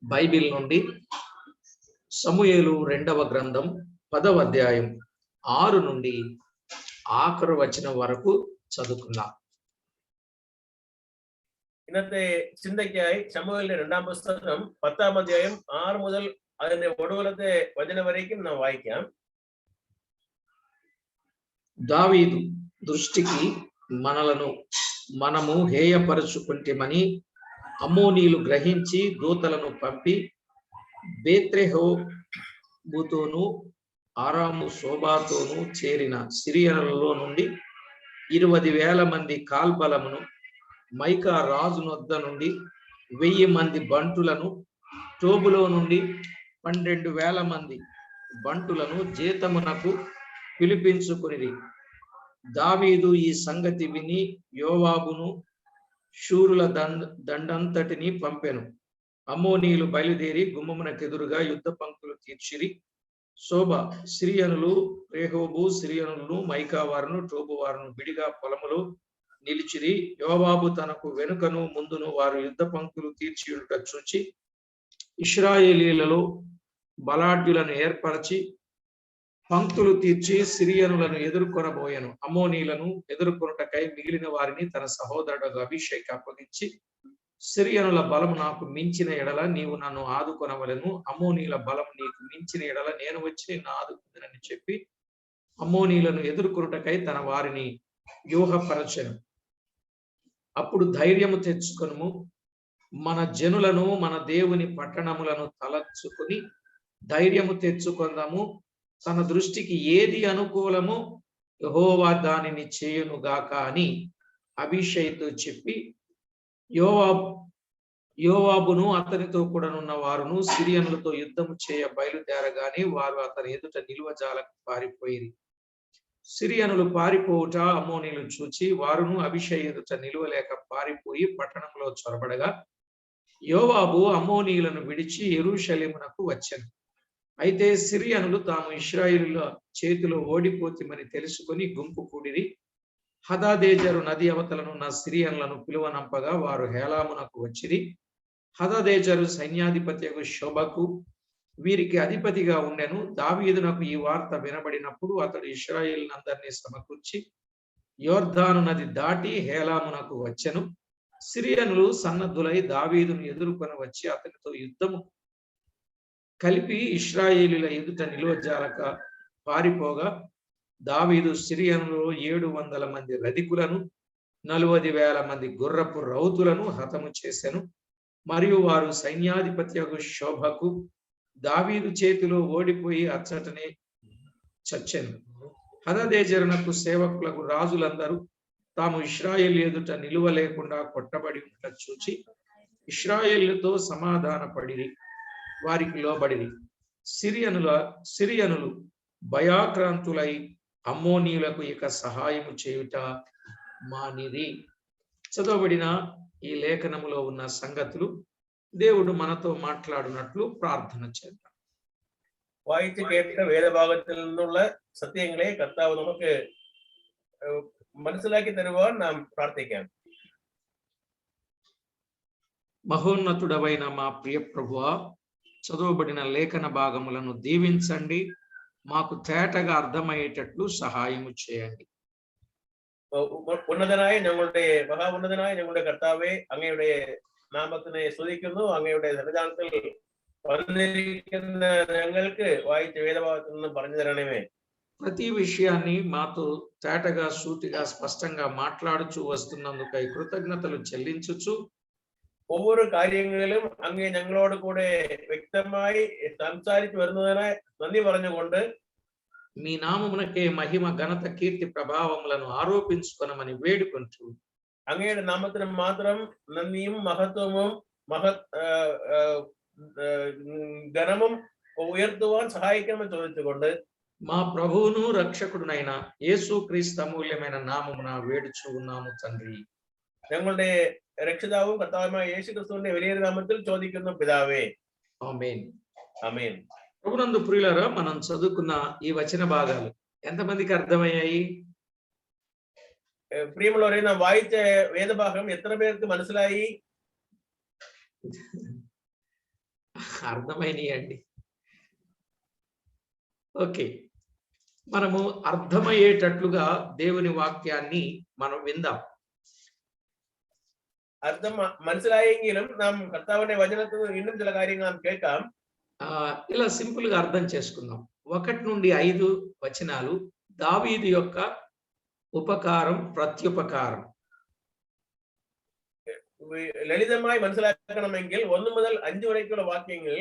Bible నుండి సమూయేలు 2వ గ్రంథం 10వ అధ్యాయం 6 నుండి ആഖിർ വചനം വరకు ചതുക്കുന്നതാം. ഇന്നത്തെ ചിന്തയ്ക്കായി ശമൂവേലിന്റെ 2ാം പുസ്തകം 10ാം അധ്യായം 6 മുതൽ അതിന്റെ ഒടുവിലത്തെ വചനം വരേക്കും നാം വായിക്കാം. దావీదు దృష్టికి మనము హేయపరచుకుంటేమని అమ్మోనీలు గ్రహించి దూతలను పంపి బేత్లెహేముతోను ఆరాము శోబాతోను చేరిన సిరియనులలో నుండి 20,000 మంది కాల్బలమును మైకా రాజు నొద్ద నుండి 1000 మంది బంటులను టోబులో నుండి 12,000 మంది బంటులను జీతమునకు పిలిపించుకునిరి. దావీదు ఈ సంగతి విని యోవాబును శూరుల దండంతటిని పంపెను. అమ్మోనీయులు బయలుదేరి గుమ్మమునకెదురుగా యుద్ధ పంక్తులు తీర్చిరి. శోభ సిరియనులు రేహోబు సిరియనులను మైకా వారును టోబు వారును విడిగా పొలములో నిలిచిరి. యోవాబు తనకు వెనుకను ముందును వారు యుద్ధ పంక్తులు తీర్చియుట చూచి ఇశ్రాయేలీలలో బలాఢ్యులను ఏర్పరచి పంక్తులు తీర్చి సిరియనులను ఎదుర్కొనబోయెను. అమ్మోనీలను ఎదుర్కొనుటకై మిగిలిన వారిని తన సహోదరుడు అభిషేక్ అప్పగించి, సిరియనుల బలము నాకు మించిన ఎడల నీవు నన్ను ఆదుకొనవలెను, అమ్మోనీల బలము నీకు మించిన ఎడల నేను వచ్చి నిన్ను ఆదుకుందునని చెప్పి అమ్మోనీలను ఎదుర్కొనుటకై తన వారిని వ్యూహపరచెను. అప్పుడు ధైర్యము తెచ్చుకొనుము, మన జనులను మన దేవుని పట్టణములను తలచుకుని ధైర్యము తెచ్చుకొందాము, తన దృష్టికి ఏది అనుకూలమో యెహోవా దానిని చేయునుగాక అని అభిషేక్తో చెప్పి యోవాబును అతనితో కూడా ఉన్న వారును సిరియనులతో యుద్ధము చేయ బయలుదేరగానే వారు అతని ఎదుట నిలువజాలకు పారిపోయిరి. సిరియనులు పారిపోవుట అమ్మోనీలు చూచి వారును అభిషేక్ ఎదుట నిలువలేక పారిపోయి పట్టణంలో చొరబడగా యోవాబు అమ్మోనీయులను విడిచి యెరూషలేమునకు వచ్చెను. అయితే సిరియనులు తాము ఇశ్రాయేలుల చేతిలో ఓడిపోతిమని తెలుసుకొని గుంపు కూడిరి. హదదేజరు నది అవతలనున్న సిరియనులను పిలువనంపగా వారు హేలామునకు వచ్చిరి. హదదేజరు సైన్యాధిపత్యకు శోభకు వీరికి అధిపతిగా ఉండెను. దావీదునకు ఈ వార్త వినబడినప్పుడు అతడు ఇశ్రాయేలునందరినీ సమకూర్చి యోర్దాను నది దాటి హేలామునకు వచ్చెను. సిరియనులు సన్నద్ధులై దావీదును ఎదుర్కొని వచ్చి అతనితో యుద్ధము కలిపి ఇశ్రాయేలీల ఎదుట నిలువజాలక పారిపోగా దావీదు సిరియనులో 700 మంది రధికులను 40,000 మంది గుర్రపు రౌతులను హతము చేసెను. మరియు వారు సైన్యాధిపత్యకు శోభకు దావీదు చేతిలో ఓడిపోయి అచ్చటనే చచ్చెను. హదదేజరునకు సేవకులకు రాజులందరూ తాము ఇశ్రాయేలు ఎదుట నిలువ లేకుండా కొట్టబడి ఉంట చూచి ఇశ్రాయేలుతో సమాధానపడిరి, వారికి లోబడిరి. సిరియనులు భయాక్రాంతులై అమ్మోనీయులకు ఇక సహాయము చేయుట మానిరి. చదవబడిన ఈ లేఖనములో ఉన్న సంగతులు దేవుడు మనతో మాట్లాడినట్లు ప్రార్థన చేద్దాం. വായിച്ചു കേട്ട വേദഭാഗത്തിൽ നിന്നുള്ള സത്യങ്ങളെ കർത്താവ് നമുക്ക് മനസ്സിലാക്കി തരുവാൻ നാം പ്രാർത്ഥിക്കാം. మహోన్నతుడవైన మా ప్రియ ప్రభువా, చదవబడిన లేఖన భాగములను దీవించండి, మాకు తేటగా అర్థమయ్యేటట్లు సహాయము చేయండి. ഉന്നതനായ ഞങ്ങളുടെ മഹാഉന്നതനായ ഞങ്ങളുടെ കർത്താവേ, അങ്ങയുടെ നാമത്തിനെ സ്തുതിക്കുന്നു. അങ്ങയുടെ സന്നിധാനത്തിൽ വന്നിരിക്കുന്ന ഞങ്ങൾക്ക് വായിച്ച വേദഭാഗത്തിൽ നിന്നും പറഞ്ഞു തരണമേ. ప్రతి విషయాన్ని మాతో తేటగా సూటిగా స్పష్టంగా మాట్లాడుచూ వస్తున్నందుకై కృతజ్ఞతలు చెల్లించుచు ഒവ്വൊരു കാര്യങ്ങളിലും അങ്ങേ ഞങ്ങളോട് കൂടെ വ്യക്തമായി സംസാരിച്ചു വരുന്നതിനെ നന്ദി പറഞ്ഞുകൊണ്ട് మీ నామమునకే మహిమ ఘనత కీర్తి ప్రభావములను ఆరోపించుకొనమని వేడుకొంటూ അങ്ങയുടെ നാമത്തിന് മാത്രം നന്ദിയും മഹത്വവും ఘనముం ఉయర్తువాൻ సహాయకమని ചോദിച്ചുകൊണ്ട് మా ప్రభువును రక్షకుడునైన యేసుక్రీస్తు అమూల్యమైన నామమున వేడుచు ఉన్నాము తండ్రి. ഞങ്ങളുടെ രക്ഷിതാവും കർത്താവുമായ యేసుక్రీస్తువిന്റെ വലിയ നാമത്തിൽ ചോദിക്കുന്നു പിതാവേ. ఆమేన్. ఆమేన్. ప్రభునందు ప్రియులారా, మనం చదువుకున్న ఈ వచన భాగాలు ఎంతమందికి అర్థమయ్యాయి? പ്രിയമുള്ളവരെ, നാം വായിച്ച വേദഭാഗം എത്ര പേർക്ക് മനസ്സിലായി? అర్థమైనయండి. ఓకే, మనము అర్థమయ్యేటట్లుగా దేవుని వాక్యాన్ని మనం విందాం. അർത്ഥം മനസ്സിലായെങ്കിലും നാം കർത്താവിന്റെ വചനത്തിൽ നിന്ന് ഇന്നും ചില കാര്യങ്ങൾ നാം കേൾക്കാം. ఇలా సింపుల్ గా అర్థం చేసుకుందాం. 1 నుండి 5 వచనాలు దావీదు యొక్క ఉపకారం, ప్రత్యుపకారం. ലളിതമായി മനസ്സിലാക്കണമെങ്കിൽ 1 മുതൽ 5 വരെയുള്ള വാക്യങ്ങൾ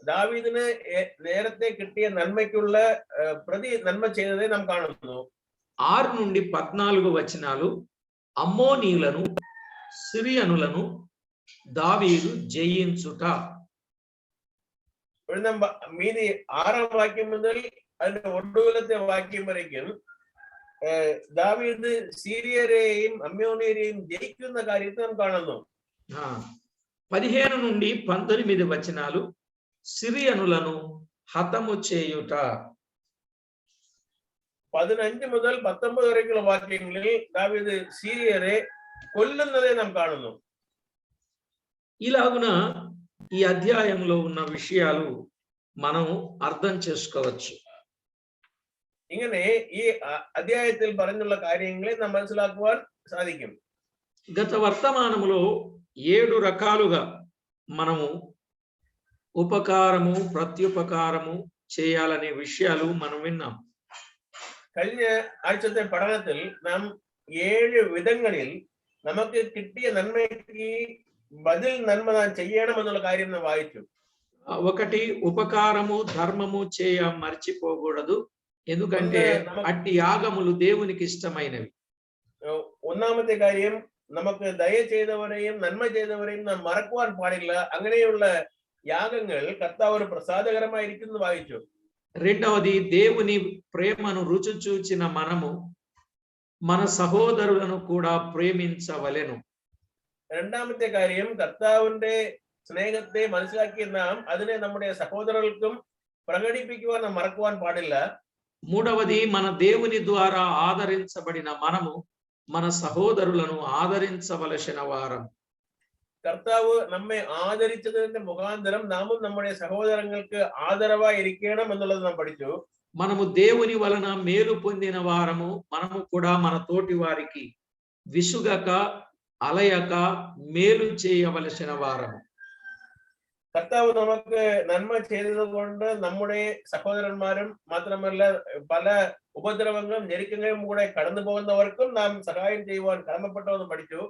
ദാവീദിന് നേരത്തെ കിട്ടിയ നന്മയ്ക്കുള്ള പ്രതി നന്മ ചെയ്തതേ നാം കാണുന്നു. 6 నుండి 14 వచనాలు అమ్మోనీయులను, సిరియనులను దావీదు జయించుట. മീതി 6ാം വാക്യം മുതൽ അതിന്റെ ഒടുവിലത്തെ വാക്യം വരയ്ക്കും ദാവീദ് സീരിയരെയും അമ്മോനിയരെയും ജയിക്കുന്ന കാര്യത്തെ നാം കാണുന്നു. 15 నుండి 19 వచనాలు సిరియనులను హతము చేయుట. 15 മുതൽ 19 വരെയുള്ള വാക്യങ്ങളിൽ ദാവീദ് സീരിയരെ కొల్లున్నదే నాం കാണുന്നു. ఇలాగున ఈ అధ్యాయంలో ఉన్న విషయాలు మనం అర్థం చేసుకోవచ్చు. ഇങ്ങനെ ഈ അധ്യായത്തിൽ പറഞ്ഞുള്ള കാര്യങ്ങളെ നാം മനസ്സിലാക്കുവാൻ സാധിക്കും. గత వర్తమానములో 7 రకాలుగా మనము ఉపకారము, ప్రత్యుపకారము చేయాలనే విషయాలు మనం విన్నాం. കഴിഞ്ഞ ആഴ്ചത്തെ പഠനത്തിൽ നാം 7 വിധങ്ങളിൽ നമുക്ക് കിട്ടിയ നന്മയ്ക്ക് బదుల్ నన్మ చేయడం എന്നുള്ള കാര്യം നാം വായിച്ചു. ఒకటి, ఉపకారము ధర్మము చేయ మర్చిపోకూడదు, ఎందుకంటే అట్టి యాగములు దేవునికి ఇష్టమైనవి. ഒന്നാമത്തെ കാര്യം നമുക്ക് ദയ ചെയ്തവരെയും നന്മ ചെയ്തവരെയും നാം മറക്കുവാൻ പാടില്ല. അങ്ങനെയുള്ള యాగങ്ങൾ కర్తావును ప్రసాదకరమైയിരിക്കുന്നു వాయిച്ചു. రెండవది, దేవుని ప్రేమను రుచి చూచిన మనము మన సహోదరులను కూడా ప్రేమించవలెను. രണ്ടാമത്തെ കാര്യം കർത്താവിന്റെ സ്നേഹത്തെ മനസ്സിലാക്കിയ നാം അതിനെ നമ്മുടെ സഹോദരർക്കും ప్రకటించుకువాൻ നാം మరకువాൻ పాడిల్ల. మూడవది, మన దేవుని ద్వారా ఆదరించబడిన మనము మన సహోదరులను ఆదరించవలసిన వారం. കർത്താവ് നമ്മെ ആദരിച്ചതിന്റെ മുഖാന്തരം നാമും നമ്മുടെ സഹോദരങ്ങൾക്ക് ആദരവായി ഇരിക്കണം എന്നുള്ളത് നാം പഠിച്ചു. మనము దేవుని వలన మేలు పొందిన వారము, మనము కూడా మన తోటి వారికి విసుగక అలయక మేలు చేయవలసిన వారము. കർത്താവ് നമുക്ക് നന്മ ചെയ്തത് കൊണ്ട് നമ്മുടെ സഹോദരന്മാരും മാത്രമല്ല പല ഉപദ്രവങ്ങളും ഞെരുക്കങ്ങളും കൂടെ കടന്നു പോകുന്നവർക്കും നാം സഹായം ചെയ്യുവാൻ കടമപ്പെട്ടവെന്ന് പഠിച്ചു.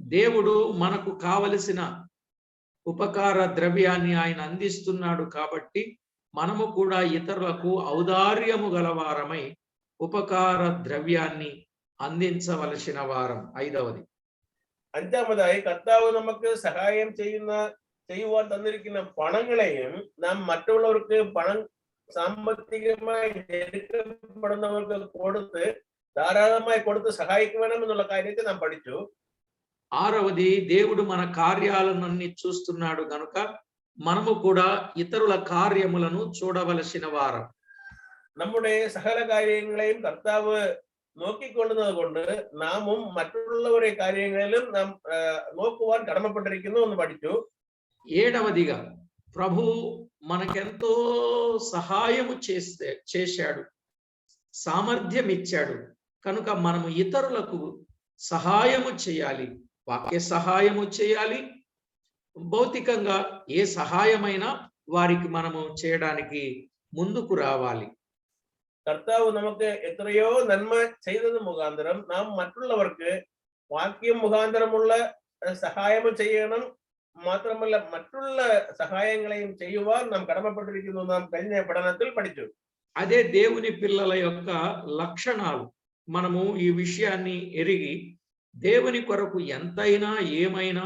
దేవుడు మనకు కావలసిన ఉపకార ద్రవ్యాన్ని ఆయన అందిస్తున్నాడు కాబట్టి మనము కూడా ఇతరులకు ఔదార్యము గలవారమై ఉపకార ద్రవ్యాన్ని అందించవలసిన వారం. 5వది. അഞ്ചാമതായി കർത്താവ് നമുക്ക് സഹായം ചെയ്യുവാൻ തന്നിരിക്കുന്ന പണങ്ങളെയും നാം മറ്റുള്ളവർക്ക് പണം സാമ്പത്തികമായി ഞെരുക്കപ്പെടുന്നവർക്ക് കൊടുത്ത് ധാരാളമായി കൊടുത്ത് സഹായിക്കണം എന്നുള്ള കാര്യത്തെ നാം പഠിച്ചു. 6వది, దేవుడు మన కార్యాలన్నీ చూస్తున్నాడు గనుక మనము కూడా ఇతరుల కార్యములను చూడవలసిన వారం. നമ്മുടെ സകല കാര്യങ്ങളെയും കർത്താവ് നോക്കിക്കൊള്ളുന്നത് കൊണ്ട് നാമും മറ്റുള്ളവരെ കാര്യങ്ങളിലും നാം നോക്കുവാൻ കടമപ്പെട്ടിരിക്കുന്നു എന്ന് പഠിച്ചു. 7వదిగా, ప్రభు మనకెంతో సహాయము చేశాడు, సామర్థ్యం ఇచ్చాడు కనుక మనము ఇతరులకు సహాయము చేయాలి. వాక్య సహాయము చేయాలి, భౌతికంగా ఏ సహాయమైనా వారికి మనము చేయడానికి ముందుకు రావాలి. കർത്താവ് നമുക്ക് എത്രയോ നന്മ ചെയ്തത് മുഖാന്തരം നാം മറ്റുള്ളവർക്ക് വാക്യം മുഖാന്തരമുള്ള സഹായം ചെയ്യണം. മാത്രമല്ല മറ്റുള്ള సహాయങ്ങളെയും ചെയ്യുവാൻ നാം కడమపట్టిరిക്കുന്നു. നാം കഴിഞ്ഞ പഠനത്തിൽ പഠിച്ചു. అదే దేవుని పిల్లల యొక్క లక్షణాలు. మనము ఈ విషయాన్ని ఎరిగి దేవుని కొరకు ఎంతైనా ఏమైనా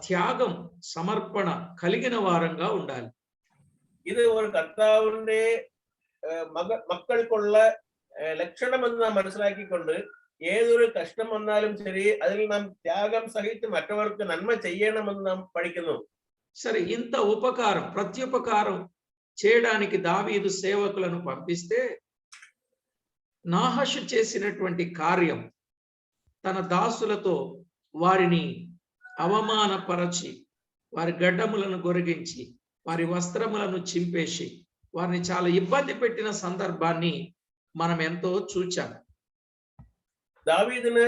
త్యాగం, సమర్పణ కలిగిన వారంగా ఉండాలి. ഇത് ഒരു കർത്താവിന്റെ മക്കൾക്കുള്ള ലക്ഷണമെന്ന് നാം മനസ്സിലാക്കിക്കൊണ്ട് ഏതൊരു കഷ്ടം വന്നാലും ശരി അതിൽ നാം ത്യാഗം സഹിച്ച് മറ്റവർക്ക് നന്മ ചെയ്യണമെന്ന് നാം പഠിക്കുന്നു. సరే, ఇంత ఉపకారం, ప్రత్యుపకారం చేయడానికి దావీదు సేవకులను పంపిస్తే నాహషు చేసినటువంటి కార్యం తన దాసులతో వారిని అవమానపరచి వారి గడ్డములను గొరిగించి వారి వస్త్రములను చింపేసి వారిని చాలా ఇబ్బంది పెట్టిన సందర్భాన్ని మనం ఎంతో చూచాం. ദാവീദിന്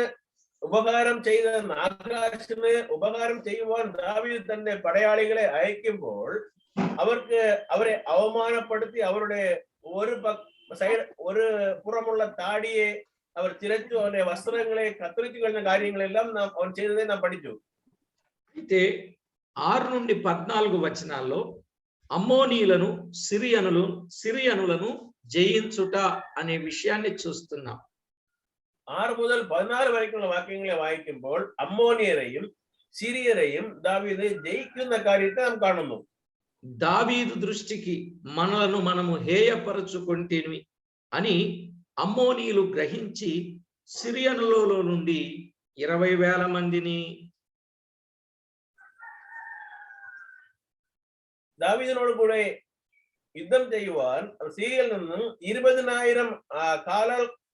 ഉപകാരം ചെയ്ത നാഗരാജന് ഉപകാരം ചെയ്യുവാൻ ദാവീദ് തന്റെ പടയാളികളെ അയക്കുമ്പോൾ അവരെ അവമാനപ്പെടുത്തി അവരുടെ ഒരു പുറമുള്ള താടിയെ അവർ ചിരച്ചു അവരുടെ വസ്ത്രങ്ങളെ കത്തിരിച്ചു കഴിഞ്ഞ കാര്യങ്ങളെല്ലാം അവൻ ചെയ്തതേ നാം പഠിച്ചു. అయితే 6 నుండి 14 వచనాల్లో అమ్మోనీయులను సిరియనులను జయించుట అనే విషయాన్ని చూస్తున్నాం. 6 മുതൽ 14 വരെയുള്ള വാക്യങ്ങളെ വായിക്കുമ്പോൾ അമ്മോനിയരെയും സിറിയരെയും ദാവീദ് ജയിക്കുന്ന കാര്യത്തെ നാം കാണുന്നു. దావీదు దృష్టికి మనము హేయపరచుకొంటిమి అని అమ్మోనీయులు గ్రహించి సిరియనులలో నుండి 20,000 మందిని ദാവീദിനോട് കൂടെ യുദ്ധം ചെയ്യുവാൻ സിറിയയിൽ നിന്നും 20,000 കാല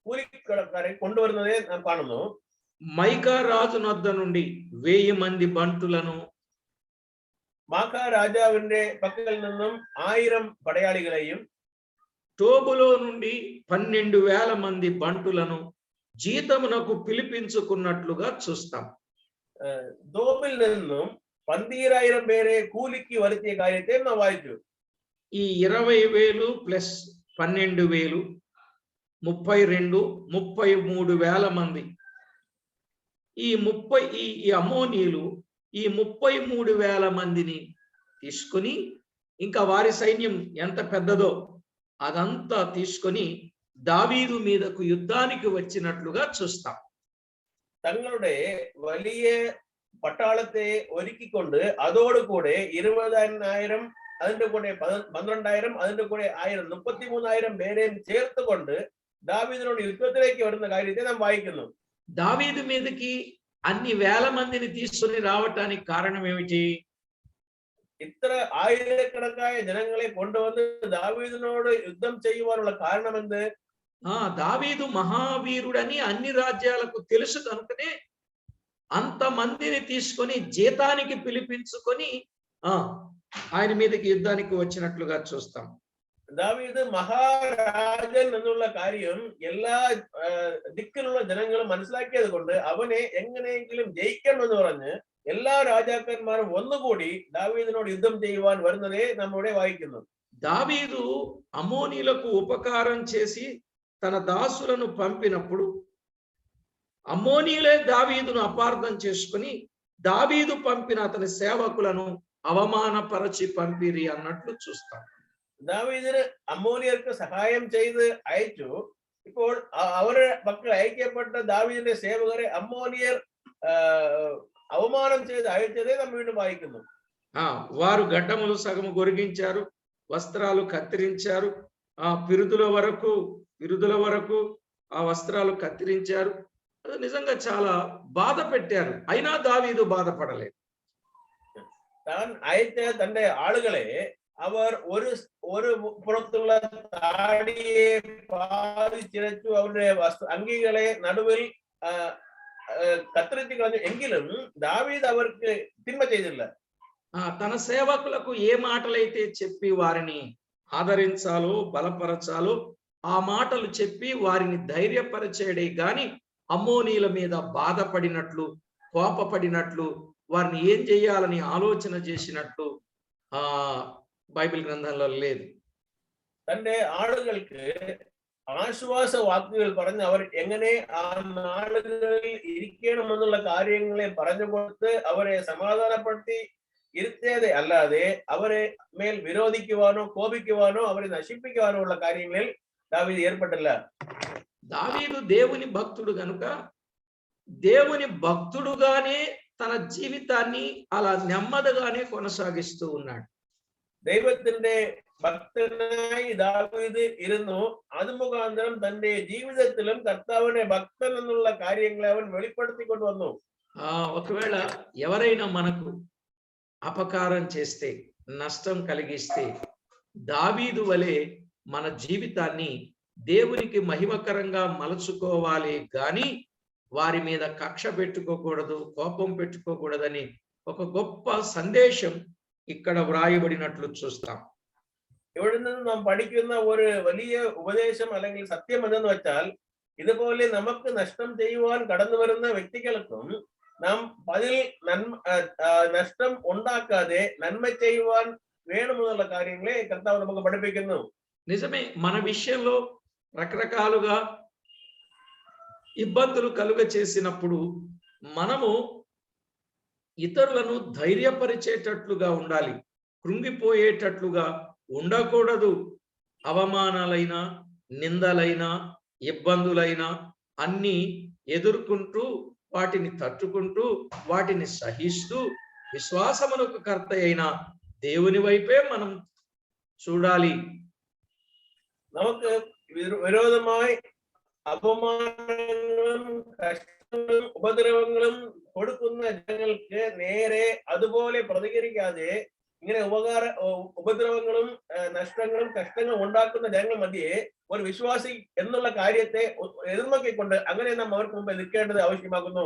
కూలికారే കൊണ്ടുവരുന്നదే നാം കാണുന്നു. మైకా రాజు నొద్ద నుండి 1000 మంది బంటులను, మాకా రాజావిന്റെ పక్కల నిന്നും 1000 పడయాళిകളെയും, టోబులో నుండి 12,000 మంది బంటులను జీతమునకు పిలిపించుకున్నట్లుగా చూస్తాం. దోబిల్ నిന്നും 12,000 പേരെ കൂലിക്ക് വരുത്തിയ കാര്യത്തെ നാം വായിച്ചു. ఈ 20,000 ప్లస్ 12,000 33,000 మంది. ఈ అమ్మోనీయులు ఈ 33,000 మందిని తీసుకొని, ఇంకా వారి సైన్యం ఎంత పెద్దదో అదంతా తీసుకొని దావీదు మీదకు యుద్ధానికి వచ్చినట్లుగా చూస్తాం. തങ്ങളുടെ വലിയ പട്ടാളത്തെ ഒരുക്കിക്കൊണ്ട് അതോടുകൂടെ 20,000 അതിന്റെ കൂടെ 12,000 അതിന്റെ കൂടെ 1000 33,000 പേരെയും ചേർത്തുകൊണ്ട് దావీదునోడు యుద్ధത്തിലേക്ക് വരുന്ന കാര്യത്തെ നാം വായിക്കുന്നു. దావీదు మీదకి అన్ని వేల మందిని తీసుకొని రావటానికి కారణం ఏమిటి? ഇത്ര ആയിരക്കണക്കായ ജനങ്ങളെ കൊണ്ടുവന്ന് దావీదునోട് యుద్ధం ചെയ്യുവാനുള്ള കാരണം എന്ത്? దావీదు మహావీరుడని అన్ని రాజ్యాలకు తెలుసు కనుకనే అంత మందిని తీసుకొని జీతానికి పిలిపించుకొని ఆయన మీదకి యుద్ధానికి వచ్చినట్లుగా చూస్తాం. ദാവീദ് മഹാരാജൻ എന്നുള്ള കാര്യം എല്ലാ ദിക്കിലുള്ള ജനങ്ങളും മനസ്സിലാക്കിയത് കൊണ്ട് അവനെ എങ്ങനെയെങ്കിലും ജയിക്കണമെന്ന് പറഞ്ഞ് എല്ലാ രാജാക്കന്മാരും ഒന്നുകൂടി దావీదునోട് యుద్ధం ചെയ്യുവാൻ വരുന്നതേ നമ്മിവിടെ വായിക്കുന്നു. దావీదు అమ్మోనీయులకు ఉపకారం చేసి తన దాసులను పంపినప్పుడు అమ్మోనీయులే దావీదును అపార్థం చేసుకుని దావీదు పంపిన అతని సేవకులను అవమానపరచి పంపిరి అన్నట్లు చూస్తాం. ദാവീദിന് അമ്മോനിയർക്ക് സഹായം ചെയ്ത് അയച്ചു. ഇപ്പോൾ അവരുടെ പക്കൽ അയക്കപ്പെട്ട ദാവീദിന്റെ സേവകരെ അമ്മോനിയർ అవమానం చేసి అయచదే మనం వీడిని వాయిക്കുന്നു. వారు గడ్డములు సగము గొరిగించారు, వస్త్రాలు కత్తిరించారు, పిరుదుల వరకు ఆ వస్త్రాలు కత్తిరించారు. అది నిజంగా చాలా బాధ పెట్టారు. అయినా దావీదు బాధపడలేదు. താൻ അയച്ച തന്റെ ആളുകളെ അവർ ഒരു പുറത്തുള്ള താടിയെ പാതി ചിരച്ചു അവരുടെ അങ്കികളെ നടുവിൽ కత్తిరించి കളഞ്ഞു. എങ്കിലും దావీదు അവർക്ക് తిన్మ ചെയ്തില്ല. తన సేవకులకు ఏ మాటలైతే చెప్పి వారిని ఆదరించాలో బలపరచాలో ఆ మాటలు చెప్పి వారిని ధైర్యపరిచేడే గాని అమ్మోనీయుల మీద బాధపడినట్లు కోపపడినట్లు వారిని ఏం చేయాలని ఆలోచన చేసినట్లు బైబిల్ గ్రంథంలో లేదు. തന്റെ ആളുകൾക്ക് ആശ്വാസ വാക്കുകൾ പറഞ്ഞ് അവർ എങ്ങനെ ആ നാളുകളിൽ ഇരിക്കണമെന്നുള്ള കാര്യങ്ങളെ പറഞ്ഞു കൊടുത്ത് അവരെ സമാധാനപ്പെടുത്തി ഇരുത്തിയതേ അല്ലാതെ അവരെ മേൽ വിരോധിക്കുവാനോ കോപിക്കുവാനോ അവരെ നശിപ്പിക്കുവാനോ ഉള്ള കാര്യങ്ങളിൽ దావీదు ఏర్పడല്ല. దావీదు దేవుని భక్తుడు గనుక దేవుని భక్తుడుగానే తన జీవితాన్ని అలా నెమ్మదిగానే కొనసాగిస్తూ ఉన్నాడు. ദൈവത്തിന്റെ ഭക്തനായി ദാവീദ് ഇരുന്നു. അത് മുഖാന്തരം തന്റെ ജീവിതത്തിലും കർത്താവിനെ ഭക്തൻ എന്നുള്ള കാര്യങ്ങളെ അവൻ വെളിപ്പെടുത്തിക്കൊണ്ട് വന്നു. ఒకవేళ ఎవరైనా మనకు అపకారం చేస్తే నష్టం కలిగిస్తే దావీదు వలె మన జీవితాన్ని దేవునికి మహిమకరంగా మలుచుకోవాలి గాని వారి మీద కక్ష పెట్టుకోకూడదు, కోపం పెట్టుకోకూడదని ఒక గొప్ప సందేశం ఇక్కడ వ్రాయబడినట్లు చూస్తాం. ഇവിടെ നിന്ന് നാം പഠിക്കുന്ന ഒരു വലിയ ഉപദേശം അല്ലെങ്കിൽ സത്യം എന്തെന്ന് വെച്ചാൽ, ഇതുപോലെ നമുക്ക് നഷ്ടം ചെയ്യുവാൻ കടന്നു വരുന്ന വ്യക്തികൾക്കും നാം അതിൽ നഷ്ടം ഉണ്ടാക്കാതെ നന്മ ചെയ്യുവാൻ വേണമെന്നുള്ള കാര്യങ്ങളെ കർത്താവ് നമുക്ക് പഠിപ്പിക്കുന്നു. నిజమే, మన విషయంలో రకరకాలుగా ఇబ్బందులు కలుగ చేసినప్పుడు మనము ఇతరులను ధైర్యపరిచేటట్లుగా ఉండాలి, కృంగిపోయేటట్లుగా ఉండకూడదు. అవమానాలైనా, నిందలైనా, ఇబ్బందులైనా అన్ని ఎదుర్కొంటూ, వాటిని తట్టుకుంటూ, వాటిని సహిస్తూ విశ్వాసమునకు కర్త అయిన దేవుని వైపే మనం చూడాలి. നമുക്ക് വിരോധമായി അപമാനങ്ങളും കഷ്ടങ്ങളും ഉപദ്രവങ്ങളും കൊടുക്കുന്ന ജനങ്ങൾക്ക് നേരെ അതുപോലെ പ്രതികരിക്കാതെ, ഇങ്ങനെ ഉപദ്രവങ്ങളും നഷ്ടങ്ങളും കഷ്ടങ്ങളും ഉണ്ടാക്കുന്ന ജനങ്ങൾ മധ്യേ ഒരു വിശ്വാസി എന്നുള്ള കാര്യത്തെ എതിർനോക്കിക്കൊണ്ട് അങ്ങനെ നാം അവർക്ക് മുമ്പ് നിൽക്കേണ്ടത് ആവശ്യമാകുന്നു.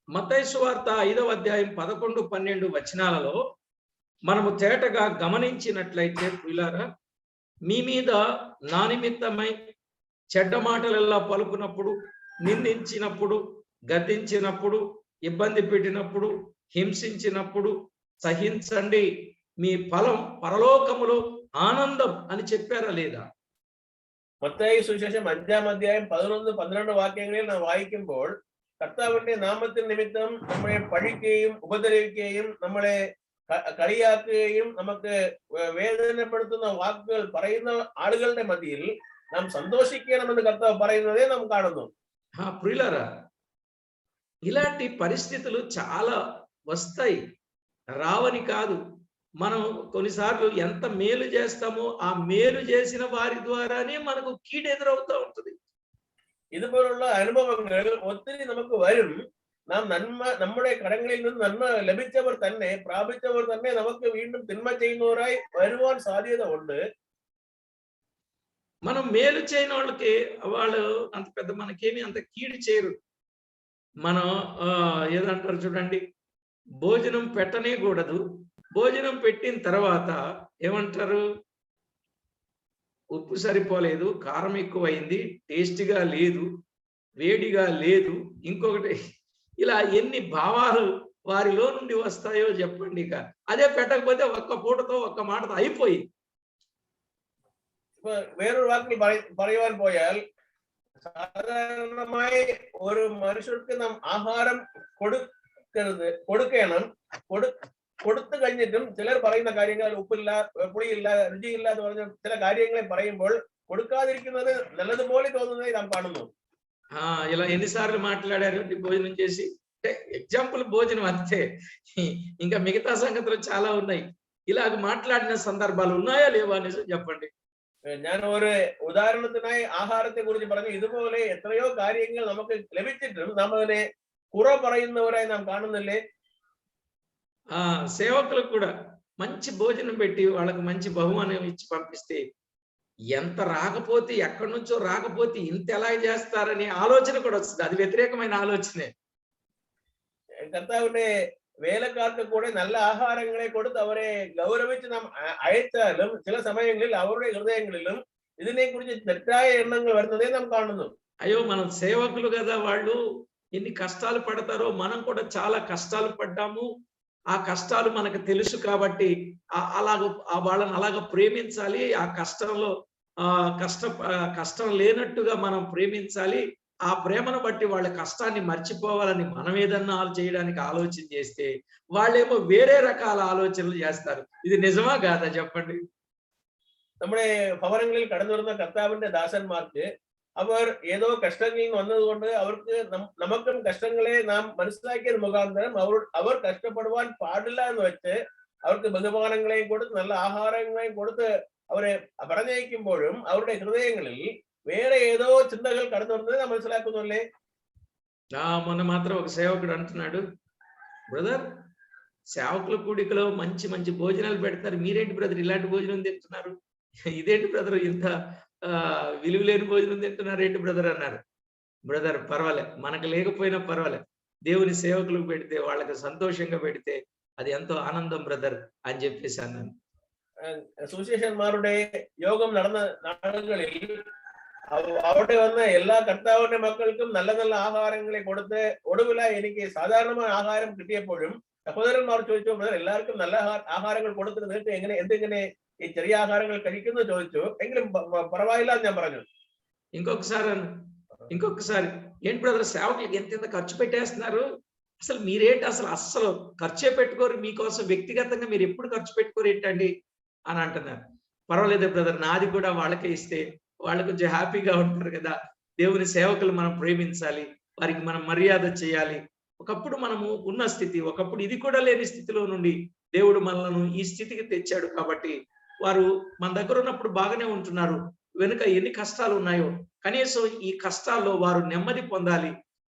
మత్తయి సువార్త 5వ అధ్యాయం 11, 12 వచనాలలో మనము తేటగా గమనించినట్లయితే, ప్రియులారా, మీ మీద నా నిమిత్తమై చెడ్డ మాటలెల్లా పలుకున్నప్పుడు, నిందించినప్పుడు, గద్దించినప్పుడు, ఇబ్బంది పెట్టినప్పుడు, హింసించినప్పుడు సహించండి, మీ ఫలం పరలోకములో ఆనందం అని చెప్పారా లేదా? മത്തായി സുവിശേഷം 5ാം അധ്യായം 11, 12 വാക്യങ്ങളിൽ നാം വായിക്കുമ്പോൾ, കർത്താവിന്റെ നാമത്തിന് നിമിത്തം നമ്മളെ പഴിക്കുകയും ഉപദ്രവിക്കുകയും നമ്മളെ കളിയാക്കുകയും നമുക്ക് വേദനപ്പെടുത്തുന്ന വാക്കുകൾ പറയുന്ന ആളുകളുടെ മധ്യയിൽ നാം സന്തോഷിക്കണമെന്ന് కర్తావు പറയുന്നదే നാം കാണുന്നു. ప్రియులారా, ఇలాంటి పరిస్థితులు చాలా వస్తాయి, రావని కాదు. మనం కొన్నిసార్లు ఎంత మేలు చేస్తామో ఆ మేలు చేసిన వారి ద్వారానే మనకు కీడు ఎదురవుతూ ఉంటుంది. ഇതുപോലുള്ള അനുഭവങ്ങൾ ഒത്തിരി നമുക്ക് വരും. നാം നമ്മുടെ കടങ്ങളിൽ നിന്ന് നന്മ ലഭിച്ചവർ തന്നെ, പ്രാപിച്ചവർ തന്നെ നമുക്ക് വീണ്ടും തിന്മ ചെയ്യുന്നവരായി വരുവാൻ സാധ്യത ഉണ്ട്. మనం మేలు చేయని వాళ్ళకి వాళ్ళు అంత పెద్ద మనకేమి అంత కీడు చేయరు. మనం ఏదంటారు చూడండి, భోజనం పెట్టనే కూడదు, భోజనం పెట్టిన తర్వాత ఏమంటారు, ఉప్పు సరిపోలేదు, కారం ఎక్కువైంది, టేస్ట్గా లేదు, వేడిగా లేదు, ఇంకొకటి, ఇలా ఎన్ని భావాలు వారిలో నుండి వస్తాయో చెప్పండి. ఇక అదే పెట్టకపోతే ఒక్క పూటతో ఒక్క మాటతో అయిపోయి. വേറൊരു വാക്കിൽ പറയുവാൻ പോയാൽ, സാധാരണമായി ഒരു മനുഷ്യർക്ക് നാം ആഹാരം കൊടുക്കണം. കൊടുത്തു കഴിഞ്ഞിട്ടും ചിലർ പറയുന്ന കാര്യങ്ങൾ ഉപ്പില്ല, പുളിയില്ല, രുചിയില്ല എന്ന് പറഞ്ഞ ചില കാര്യങ്ങളെ പറയുമ്പോൾ കൊടുക്കാതിരിക്കുന്നത് നല്ലതുപോലെ തോന്നുന്നതായി നാം കാണുന്നു. ఇలా ఎన్నిసార్లు మాట్లాడారు భోజనం చేసి, ఎగ్జాంపుల్ భోజనం అంతే, ఇంకా మిగతా సంగతులు చాలా ఉన్నాయి. ఇలాగ మాట్లాడిన సందర్భాలు ఉన్నాయా లేవా నిజం చెప్పండి. ഞാൻ ഒരു ഉദാഹരണത്തിനായി ആഹാരത്തെ കുറിച്ച് പറഞ്ഞു. ഇതുപോലെ എത്രയോ കാര്യങ്ങൾ നമുക്ക് ലഭിച്ചിട്ടും നാം അതിനെ കുറവ് പറയുന്നവരായി നാം കാണുന്നില്ലേ? సేవకులకు కూడా మంచి భోజనం పెట్టి వాళ్ళకి మంచి బహుమానం ఇచ్చి పంపిస్తే, ఎంత రాకపోతే, ఎక్కడి నుంచో రాకపోతే ఇంత ఎలా చేస్తారనే ఆలోచన కూడా వస్తుంది. అది వ్యతిరేకమైన ఆలోచనే. കർത്താവിന്റെ വേലക്കാർക്ക് കൂടെ നല്ല ആഹാരങ്ങളെ കൊടുത്ത് അവരെ ഗൗരവിച്ച് നാം അയച്ചാലും ചില സമയങ്ങളിൽ അവരുടെ ഹൃദയങ്ങളിലും ഇതിനെക്കുറിച്ച് തെറ്റായ എണ്ണങ്ങൾ വരുന്നതേ നാം കാണുന്നു. అయ్యో, మనం సేవకులు కదా, వాళ్ళు ఎన్ని కష్టాలు పడతారో మనం కూడా చాలా కష్టాలు పడ్డాము, ఆ కష్టాలు మనకు తెలుసు కాబట్టి వాళ్ళని అలాగ ప్రేమించాలి, ఆ కష్టంలో కష్టం లేనట్టుగా మనం ప్రేమించాలి, ఆ ప్రేమను బట్టి వాళ్ళ కష్టాన్ని మర్చిపోవాలని మనం ఏదన్నా చేయడానికి ఆలోచన చేస్తే వాళ్ళేమో వేరే రకాల ఆలోచనలు చేస్తారు. ఇది నిజమా కాదా చెప్పండి? നമ്മുടെ ഭവനങ്ങളിൽ കടന്നു വരുന്ന കർത്താവിന്റെ ദാസന്മാർക്ക് അവർ ഏതോ കഷ്ടങ്ങളിൽ വന്നതുകൊണ്ട് അവർക്ക് നമുക്കും കഷ്ടങ്ങളെ നാം മനസ്സിലാക്കിയത് മുഖാന്തരം അവർ കഷ്ടപ്പെടുവാൻ പാടില്ല എന്ന് വെച്ച് അവർക്ക് ബഹുമാനങ്ങളെയും കൊടുത്ത് നല്ല ആഹാരങ്ങളെയും കൊടുത്ത് അവരെ പറഞ്ഞയക്കുമ്പോഴും അവരുടെ ഹൃദയങ്ങളിൽ వేరే ఏదో చింతలు కడదు వస్తుంది నాం మనసులాకునోలే. మొన్న మాత్రం ఒక సేవకుడు అంటున్నాడు, బ్రదర్, సేవకుల కూడికలో మంచి మంచి భోజనాలు పెడతారు, మీరేంటి బ్రదర్ ఇలాంటి భోజనం తింటున్నారు, ఇదేంటి బ్రదర్ ఇంత విలువలేని భోజనం తింటున్నారు ఏంటి బ్రదర్ అన్నారు. బ్రదర్, పర్వాలే, మనకు లేకపోయినా పర్వాలే, దేవుని సేవకులకు పెడితే, వాళ్ళకి సంతోషంగా పెడితే అది ఎంతో ఆనందం బ్రదర్ అని చెప్పేసి అన్నాను. സുവിശേഷന്മാരുടെ യോഗം നടന്ന നാളുകളിൽ അവിടെ വന്ന എല്ലാ കർത്താവിന്റെ മക്കൾക്കും നല്ല നല്ല ആഹാരങ്ങളെ കൊടുത്ത് ഒടുവില എനിക്ക് സാധാരണമായ ആഹാരം കിട്ടിയപ്പോഴും സഹോദരന്മാർ ചോദിച്ചു, ബ്രദർ എല്ലാവർക്കും നല്ല ആഹാരങ്ങൾ കൊടുത്തിട്ട് നിങ്ങൾക്ക് എന്തെങ്ങനെ ఈ చెరియ ఆహారങ്ങൾ కలిగిందో చూడొచ్చు ఎంగిలం పర్వాలేదు అని నేను പറഞ്ഞു. ఇంకొకసారి ఏంటి బ్రదర్ సేవకులకి ఎంత ఖర్చు పెట్టేస్తున్నారు, అసలు మీరేంటి, అసలు ఖర్చే పెట్టుకోరు, మీకోసం వ్యక్తిగతంగా మీరు ఎప్పుడు ఖర్చు పెట్టుకోరు ఏంటండి అని అంటున్నారు. పర్వాలేదు బ్రదర్, నాది కూడా వాళ్ళకే ఇస్తే వాళ్ళు కొంచెం హ్యాపీగా ఉంటారు కదా. దేవుని సేవకులు మనం ప్రేమించాలి, వారికి మనం మర్యాద చేయాలి. ఒకప్పుడు మనము ఉన్న స్థితి, ఒకప్పుడు ఇది కూడా లేని స్థితిలో నుండి దేవుడు మనలను ఈ స్థితికి తెచ్చాడు. కాబట్టి వారు మన దగ్గర ఉన్నప్పుడు బాగానే ఉంటున్నారు, వెనుక ఎన్ని కష్టాలు ఉన్నాయో కనీసం ఈ కష్టాల్లో వారు నెమ్మది పొందాలి,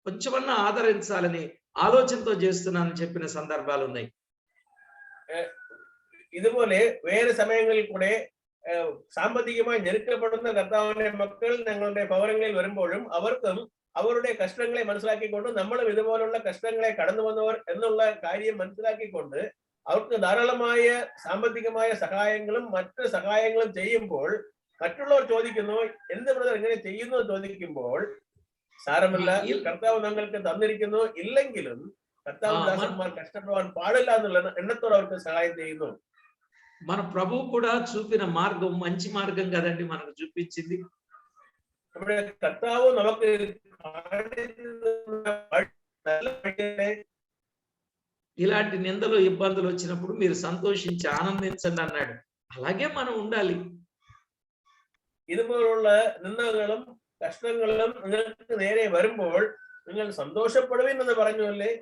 కొంచెమన్నా ఆదరించాలని ఆలోచనతో చేస్తున్నానని చెప్పిన సందర్భాలు ఉన్నాయి. ഇതുപോലെ വേറെ സമയങ്ങളിൽ കൂടെ സാമ്പത്തികമായി ഞെരുക്കപ്പെടുന്ന കർത്താവിന്റെ മക്കൾ ഞങ്ങളുടെ ഭവനങ്ങളിൽ വരുമ്പോഴും അവർക്കും അവരുടെ കഷ്ടങ്ങളെ മനസ്സിലാക്കിക്കൊണ്ട് നമ്മളും ഇതുപോലുള്ള കഷ്ടങ്ങളെ കടന്നു വന്നവർ എന്നുള്ള കാര്യം മനസ്സിലാക്കിക്കൊണ്ട് അവർക്ക് ധാരാളമായ സാമ്പത്തികമായ സഹായങ്ങളും മറ്റു സഹായങ്ങളും ചെയ്യുമ്പോൾ മറ്റുള്ളവർ ചോദിക്കുന്നു, എന്ത് ബ്രദർ ഇങ്ങനെ ചെയ്യുന്നു ചോദിക്കുമ്പോൾ സാരമില്ല, കർത്താവ് ഞങ്ങൾക്ക് തന്നിരിക്കുന്നു, ഇല്ലെങ്കിലും കർത്താവ് ദാസന്മാർ കഷ്ടപ്പെടാൻ പാടില്ല എന്നുള്ള എണ്ണത്തോടെ അവർക്ക് സഹായം ചെയ്യുന്നു. మన ప్రభువు కూడా చూపిన మార్గం మంచి మార్గం కదండి మనకు చూపించింది. కర్తావు నమకు ఇలాంటి నిందలు ఇబ్బందులు వచ్చినప్పుడు మీరు సంతోషించి ఆనందించండి అన్నాడు. అలాగే మనం ఉండాలి. ഇതുപോലുള്ള നിന്ദകളും കഷ്ടങ്ങളും നിങ്ങൾക്ക് നേരെ വരുമ്പോൾ നിങ്ങൾ സന്തോഷപ്പെടുവിൻ എന്ന് പറഞ്ഞു അല്ലേ.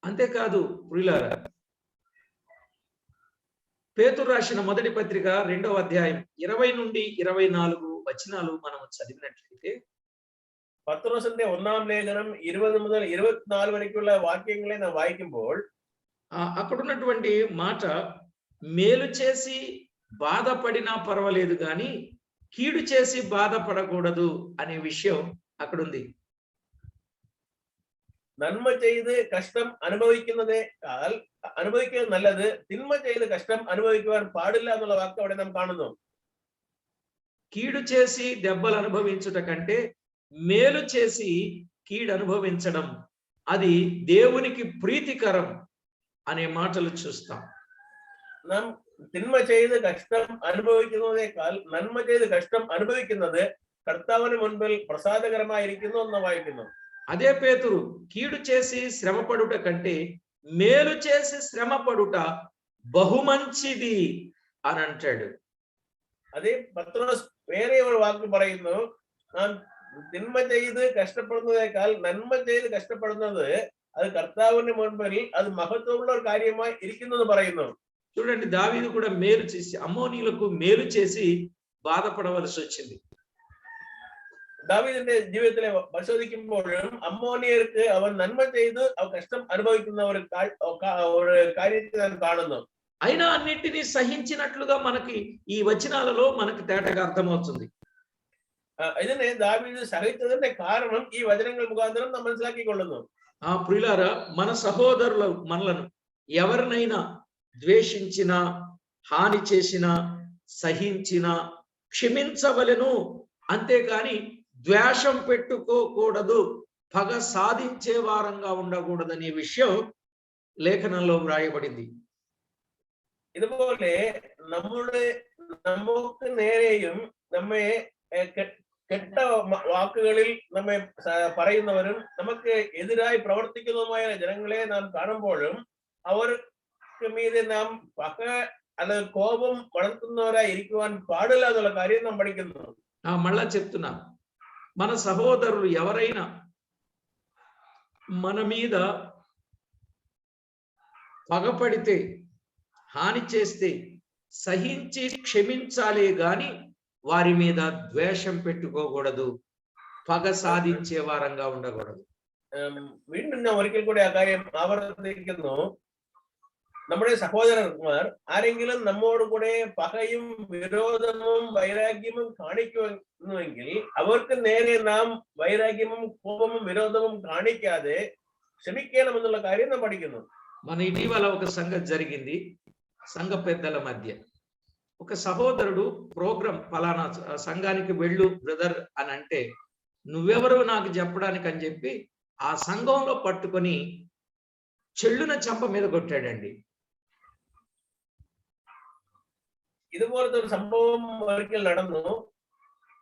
అంతేకాదు ప్రియులారా, పేతురు రాసిన మొదటి పత్రిక 2వ అధ్యాయం 20 నుండి 24 వచనాలు మనం చదివినట్లయితే, പത്രോസിന്റെ 1ാം ലേഖനം 20 മുതൽ 24 വരെയുള്ള వాక్యങ്ങളെ നാം വായിക്കുമ്പോൾ అక్కడ ఉన్నటువంటి మాట, మేలు చేసి బాధపడినా పర్వాలేదు కానీ కీడు చేసి బాధపడకూడదు అనే విషయం అక్కడ ఉంది. നന്മ ചെയ്ത് കഷ്ടം അനുഭവിക്കുന്നത് നല്ലത്, തിന്മ ചെയ്ത് കഷ്ടം അനുഭവിക്കുവാൻ പാടില്ല എന്നുള്ള വാക്ക് അവിടെ നാം കാണുന്നു. కీడు చేసి దెబ్బలు అనుభవించుట కంటే మేలు చేసి కీడు అనుభవించడం అది దేవునికి ప్రీతికరం అనే మాటలు చూస్తాం. നാം തിന്മ ചെയ്ത് കഷ്ടം അനുഭവിക്കുന്നതിനേക്കാൾ നന്മ ചെയ്ത് കഷ്ടം അനുഭവിക്കുന്നത് കർത്താവിന് മുൻപിൽ പ്രസാദകരമായിരിക്കുന്നു എന്ന് വായിക്കുന്നു. అదే పేతురు కీడు చేసి శ్రమపడుట కంటే మేలు చేసి శ్రమపడుట బహుమంచిది అని అంటాడు. అదే പത്രോസ് വേറെ ഒരു വാക്ക് പറയുന്നു, നാം തിന്മ ചെയ്ത് കഷ്ടപ്പെടുന്നതിനേക്കാൾ നന്മ ചെയ്ത് കഷ്ടപ്പെടുന്നത് അത് കർത്താവിന് മുൻപിൽ അത് മഹത്വമുള്ള ഒരു കാര്യമായി ഇരിക്കുന്നു എന്ന് പറയുന്നു. చూడండి, దావీదు కూడా మేలు చేసి అమ్మోనీయులకు మేలు చేసి బాధపడవలసి వచ్చింది. ദാവീദിന്റെ ജീവിതത്തിലെ പരിശോധിക്കുമ്പോഴും അമ്മോനിയർക്ക് അവൻ നന്മ ചെയ്ത് കഷ്ടം അനുഭവിക്കുന്ന ഒരു കാര്യത്തെ നാം കാണുന്നു. అయినా అన్నిటినీ సహించినట్లుగా మనకి ఈ వచనాలలో మనకి తేటగా అర్థమవుతుంది. ഇതിനെ ദാവീദ് സഹിച്ചതിന്റെ കാരണം ఈ వచనങ്ങൾ ముఖాంతరం നാം മനസ്സിലാക്കിക്കൊള്ളുന്നു. ప్రియులారా, మన సహోదరులు మనలను ఎవరినైనా ద్వేషించినా, హాని చేసినా, సహించినా క్షమించవలెను, అంతేకాని ద్వేషం పెట్టుకోకూడదు, పగ సాధించే వారంగా ఉండకూడదనే విషయం లేఖనంలో వ్రాయబడింది. ഇതുപോലെ നമുക്ക് നേരെയും നമ്മെ കെട്ട വാക്കുകളിൽ നമ്മെ പറയുന്നവരും നമുക്ക് എതിരായി പ്രവർത്തിക്കുന്നതുമായ ജനങ്ങളെ നാം കാണുമ്പോഴും അവർക്ക് മീതെ നാം പക അല്ലെങ്കിൽ కోపం വളർത്തുന്നവരായി ഇരിക്കുവാൻ പാടില്ല എന്നുള്ള കാര്യം നാം പഠിക്കുന്നു. మళ్ళా చెప్తున్నా, మన సహోదరులు ఎవరైనా మన మీద పగపడితే, హాని చేస్తే సహించి క్షమించాలే గాని వారి మీద ద్వేషం పెట్టుకోకూడదు, పగ సాధించే వారంగా ఉండకూడదు. വീണ്ടും ഞാൻ ഒരിക്കൽ കൂടി ആ കാര്യം ആവർത്തിക്കുന്നു. നമ്മുടെ സഹോദരന്മാർ ആരെങ്കിലും നമ്മോട് കൂടെ പകയും വിരോധവും വൈരാഗ്യവും കാണിക്കുന്നുവെങ്കിൽ അവർക്ക് നേരെ നാം വൈരാഗ്യവും കോപവും വിരോധവും കാണിക്കാതെ ക്ഷമിക്കണമെന്നുള്ള കാര്യം നാം പഠിക്കുന്നു. మన ఇటీవల ఒక సంగతి జరిగింది సంఘ పెద్దల మధ్య. ఒక సహోదరుడు ప్రోగ్రాం పలానా సంఘానికి వెళ్ళు బ్రదర్ అని అంటే, నువ్వెవరు నాకు చెప్పడానికి అని చెప్పి ఆ సంఘంలో పట్టుకొని చెల్లున చంప మీద కొట్టాడండి. ഇതുപോലത്തെ ഒരു സംഭവം ഒരിക്കൽ നടന്നു.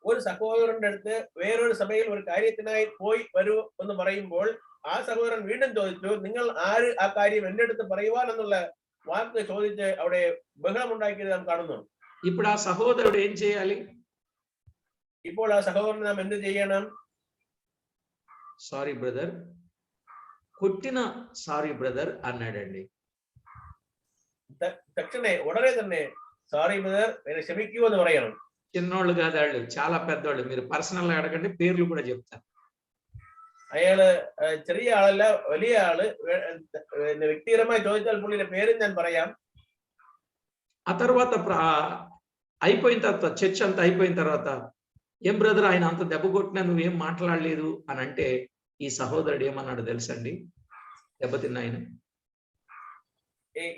ഒരു സഹോദരന്റെ അടുത്ത് വേറൊരു സഭയിൽ ഒരു കാര്യത്തിനായി പോയി വരൂ എന്ന് പറയുമ്പോൾ ആ സഹോദരൻ വീണ്ടും ചോദിച്ചു, നിങ്ങൾ ആര് ആ കാര്യം എന്റെ അടുത്ത് പറയുവാൻ എന്നുള്ള വാക്ക് ചോദിച്ച് അവിടെ ബഹളമുണ്ടാക്കിയത് നാം കാണുന്നു. ఇప్పుడు ఆ సహోదరుడు ఏం చేయాలి? ഇപ്പോൾ ആ സഹോദരൻ നാം എന്ത് ചെയ്യണം? సారీ బ్రదర్, కొట్టిన సారీ బ్రదర్ అన్నాడండి. తక్షణే ఉడనే തന്നെ సారీ బ్రదర్ నేను క్షమిക്കൂ എന്ന് പറയണം. చిన్నోళ్ళు కాదు వాళ్ళు, చాలా పెద్దోళ్ళు. మీరు పర్సనల్ గా అడగండి, పేర్లు కూడా చెప్తాను. അയാള് ചെറിയ ആളല്ല, വലിയ ആള്. വ്യക്തിപരമായി ചോദിച്ചാൽ പുള്ളിയുടെ പേരും ഞാൻ പറയാം. ఆ తర్వాత అయిపోయిన తర్వాత చర్చ్ అంతా అయిపోయిన తర్వాత, ఏం బ్రదర్ ఆయన అంత దెబ్బ కొట్టినా నువ్వేం మాట్లాడలేదు అని అంటే, ఈ సహోదరుడు ఏమన్నాడు తెలుసండి? దెబ్బతిన్న ఆయన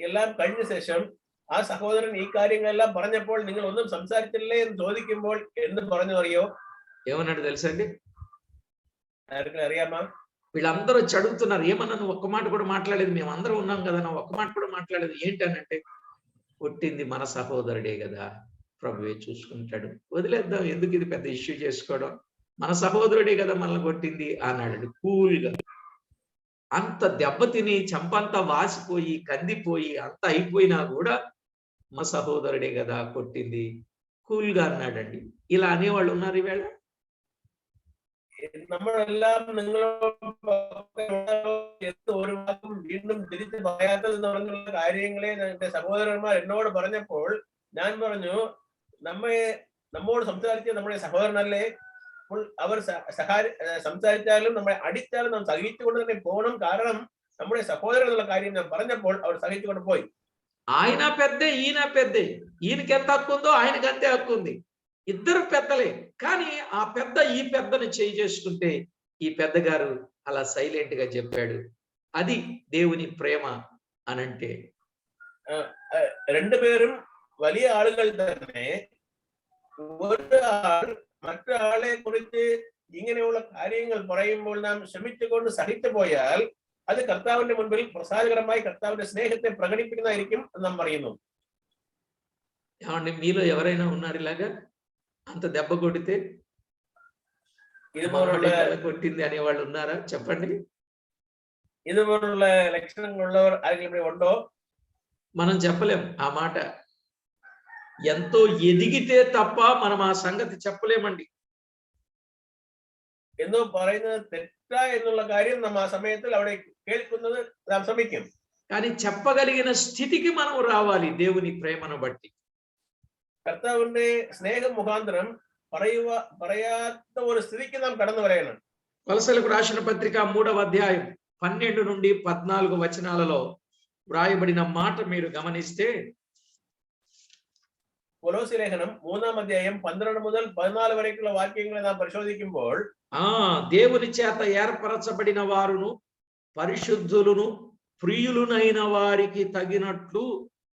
എല്ലാം കഴിഞ്ഞ ശേഷം ആ സഹോദരൻ ഈ കാര്യങ്ങളെല്ലാം പറഞ്ഞപ്പോൾ നിങ്ങൾ ഒന്നും സംസാരിച്ചില്ലേ എന്ന് ചോദിക്കുമ്പോൾ എന്ത് പറഞ്ഞു അറിയോ? ఏమన్నాడు తెలుసండి? ആർക്കും അറിയാമോ? వీళ్ళందరూ వచ్చి అడుగుతున్నారు, ఏమన్నా నువ్వు ఒక్క మాట కూడా మాట్లాడలేదు, మేము అందరం ఉన్నాం కదా, నువ్వు ఒక్క మాట కూడా మాట్లాడలేదు ఏంటనంటే, కొట్టింది మన సహోదరుడే కదా, ప్రభువే చూసుకుంటాడు, వదిలేద్దాం, ఎందుకు ఇది పెద్ద ఇష్యూ చేసుకోవడం, మన సహోదరుడే కదా మనల్ని కొట్టింది అన్నాడు కూల్గా. అంత దెబ్బతిని చంపంతా వాసిపోయి కందిపోయి అంత అయిపోయినా కూడా మా సహోదరుడే కదా కొట్టింది, కూల్గా అన్నాడండి. ఇలా అనేవాళ్ళు ఉన్నారు ఈవేళ. നമ്മളെല്ലാം നിങ്ങളോട് ഒരു വാക്കും വീണ്ടും തിരിച്ച് പറയാത്തതെന്ന് പറഞ്ഞുള്ള കാര്യങ്ങളെ എന്റെ സഹോദരന്മാർ എന്നോട് പറഞ്ഞപ്പോൾ ഞാൻ പറഞ്ഞു, നമ്മോട് സംസാരിച്ച നമ്മുടെ സഹോദരനല്ലേ, അവർ സംസാരിച്ചാലും നമ്മളെ അടിച്ചാലും നാം സഹിച്ചുകൊണ്ട് തന്നെ പോകണം. കാരണം നമ്മുടെ സഹോദരൻ എന്നുള്ള കാര്യം ഞാൻ പറഞ്ഞപ്പോൾ അവർ സഹിച്ചുകൊണ്ട് പോയി. ఆయన పెద్దే ఈయన పెద్దే, ఈయనకి ఎంత హక్కు ఉందో ఆయనకి అంతే హక్కు ఉంది. ఇద్దరు పెద్దలే, కానీ ఆ పెద్ద ఈ పెద్దను చేయి చేసుకుంటే ఈ పెద్ద గారు అలా సైలెంట్ గా చెప్పాడు. అది దేవుని ప్రేమ అనంటే. രണ്ടുപേരും വലിയ ആളുകൾ തന്നെ ഒരാൾ മറ്റൊരാളെ കുറിച്ച് ഇങ്ങനെയുള്ള കാര്യങ്ങൾ പറയുമ്പോൾ നാം ക്ഷമിച്ചുകൊണ്ട് സഹിച്ചു പോയാൽ അത് കർത്താവിന്റെ മുൻപിൽ പ്രസാദകരമായി കർത്താവിന്റെ സ്നേഹത്തെ പ്രകടിപ്പിക്കുന്നതായിരിക്കും എന്ന് നാം പറയുന്നു. ఏమండి మీలో ఎవరైనా ఉన్నారు ఇలాగా? అంత దెబ్బ కొడితే కొట్టింది అనే వాళ్ళు ఉన్నారా? చెప్పండి. ഇതുപോലുള്ള ലക്ഷണങ്ങളുള്ളവർ ആരെങ്കിലും ഇവിടെ ഉണ്ടോ? మనం చెప్పలేం ఆ మాట. ఎంతో ఎదిగితే తప్ప మనం ఆ సంగతి చెప్పలేమండి. എന്തോ പറയുന്നത് തെറ്റാ എന്നുള്ള കാര്യം നാം ആ സമയത്തിൽ അവിടെ കേൾക്കുന്നത് നാം ശ്രമിക്കും. కానీ చెప్పగలిగిన స్థితికి మనం రావాలి దేవుని ప్రేమను బట్టి. കർത്താവിന്റെ സ്നേഹം മുഖാന്തരം പറയാത്ത ഒരു స్థితికి നാം കടന്നു വരണം. కొలసలకు రాసిన పత్రిక 3వ అధ్యాయం 12 నుండి 14 వచనాలలో వ్రాయబడిన మాట మీరు గమనిస్తే, കൊലോസ്യ ലേഖനം 3ാം അധ്യായം 12 മുതൽ 14 വരെയുള്ള വാക്യങ്ങളെ നാം പരിശോധിക്കുമ്പോൾ, దేవుని చేత ఏర్పరచబడిన వారును పరిశుద్ధులను ప్రియులునైన వారికి తగినట్లు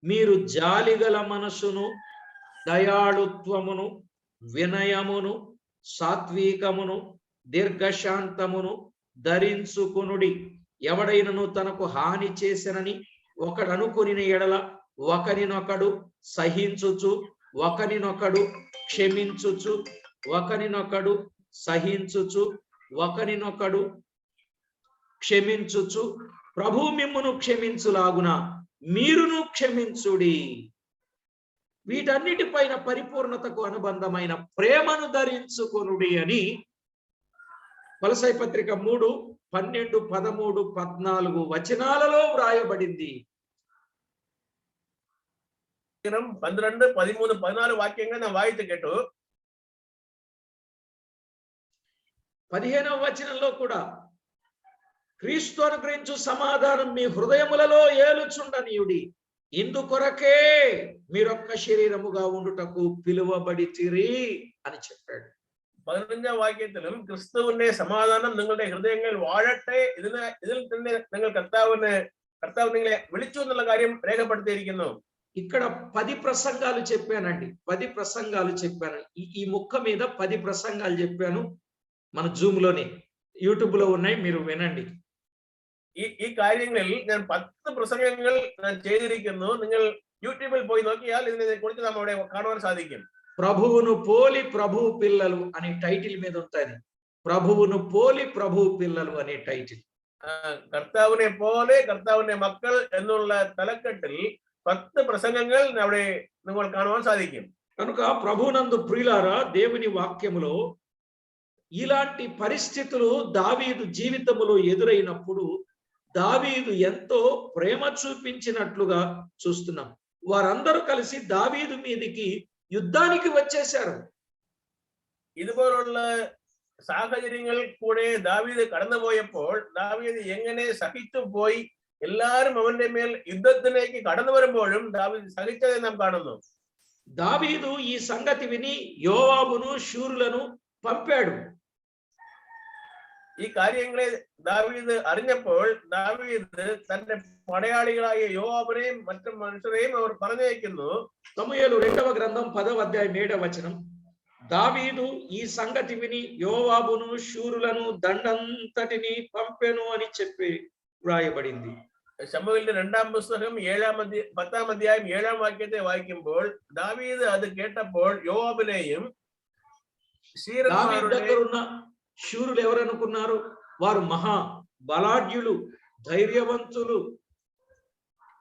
మీరు జాలిగల మనసును దయాళుత్వమును వినయమును సాత్వికమును దీర్ఘశాంతమును ధరించుకొనుడి. ఎవడైనను తనకు హాని చేసినని ఒకడు అనుకొనిన ఎడల ఒకరినొకడు సహించుచు, ఒకరినొకడు క్షమించుచు, ఒకరినొకడు సహించుచు, ఒకరినొకడు క్షమించుచు, ప్రభు మిమ్మును క్షమించులాగున మీరును క్షమించుడి. వీటన్నిటిపైన పరిపూర్ణతకు అనుబంధమైన ప్రేమను ధరించుకొనుడి అని కొలసై పత్రిక 3, 12, 13, 14 వచనాలలో వ్రాయబడింది. 12, 13, 14 వాక్యంగా నా వాయిత కేటు 15వ వచనంలో కూడా క్రీస్తు అనుగ్రహించు సమాధానం మీ హృదయములలో ఏలుచుండనీయుడి, ఇందుకొరకే మీరొక్క శరీరముగా ఉండుటకు పిలువబడితిరి అని చెప్పాడు. 15ാം വാക്യത്തിലും ക്രിസ്തുവിന്റെ സമാധാനം നിങ്ങളുടെ ഹൃദയങ്ങളിൽ വാഴട്ടെ, ഇതിൽ തന്നെ നിങ്ങൾ കർത്താവ് നിങ്ങളെ വിളിച്ചു എന്നുള്ള കാര്യം രേഖപ്പെടുത്തിയിരിക്കുന്നു. ఇక్కడ 10 ప్రసంగాలు చెప్పానండి. 10 ప్రసంగాలు చెప్పాను. ఈ ముక్క మీద 10 ప్రసంగాలు చెప్పాను. మన జూమ్ లోనే యూట్యూబ్ లో ఉన్నాయి, మీరు వినండి. ഈ കാര്യങ്ങളിൽ ഞാൻ 10 പ്രസംഗങ്ങൾ ഞാൻ ചെയ്തിരിക്കുന്നു. നിങ്ങൾ യൂട്യൂബിൽ പോയി നോക്കിയാൽ ഇതിനെ കുറിച്ച് നാം അവിടെ കാണുവാൻ സാധിക്കും. ప్రభువును పోలి ప్రభువు పిల్లలు అనే టైటిల్ మీద ఉంటుంది. ప్రభువును పోలి ప్రభువు పిల్లలు అనే టైటిల్. കർത്താവിനെ പോലെ കർത്താവിന്റെ മക്കൾ എന്നുള്ള തലക്കെട്ടിൽ 10 പ്രസംഗങ്ങൾ അവിടെ നിങ്ങൾ കാണുവാൻ സാധിക്കും. కనుక ప్రభువునందు ప్రియులారా, దేవుని వాక్యములో ఇలాంటి పరిస్థితులు దావీదు జీవితములో ఎదురైనప్పుడు దావీదు ఎంతో ప్రేమ చూపించినట్లుగా చూస్తున్నాం. వారందరూ కలిసి దావీదు మీదకి యుద్ధానికి వచ్చేశారు. ഇതുപോലുള്ള സാഹചര്യങ്ങൾ കൂടെ ദാവീദ് കടന്നുപോയപ്പോൾ ദാവീദ് എങ്ങനെ സഹിച്ചു പോയി, എല്ലാവരും അവന്റെ മേൽ യുദ്ധത്തിലേക്ക് കടന്നു വരുമ്പോഴും ദാവീദ് സഹിച്ചதை നാം കാണുന്നു. దావీదు ఈ సంగతి విని యోవాబును శూరులను పంపాడు. ഈ കാര്യങ്ങളെ ദാവീദ് അറിഞ്ഞപ്പോൾ ദാവീദ് തന്റെ പടയാളികളായ യോവാബിനെയും മറ്റു മനുഷ്യരെയും അവർ പറഞ്ഞയക്കുന്നു. సమూయేలు 2వ గ్రంథం 10వ అధ్యాయం 7వ వచనం. దావీదు ఈ సంగతి విని యోవాబును శూరులను దండంతటిని పంపెను అని చెప్పి వ్రాయబడింది. ശമൂവേലിന്റെ 2ാം പുസ്തകം 10ാം അധ്യായം 7ാം വാക്യത്തെ വായിക്കുമ്പോൾ ദാവീദ് അത് കേട്ടപ്പോൾ യോവാബിനെയും దావీదు దగ్గర ఉన్న శూరులు ఎవరనుకున్నారు? వారు మహా బలాఢ్యులు, ధైర్యవంతులు.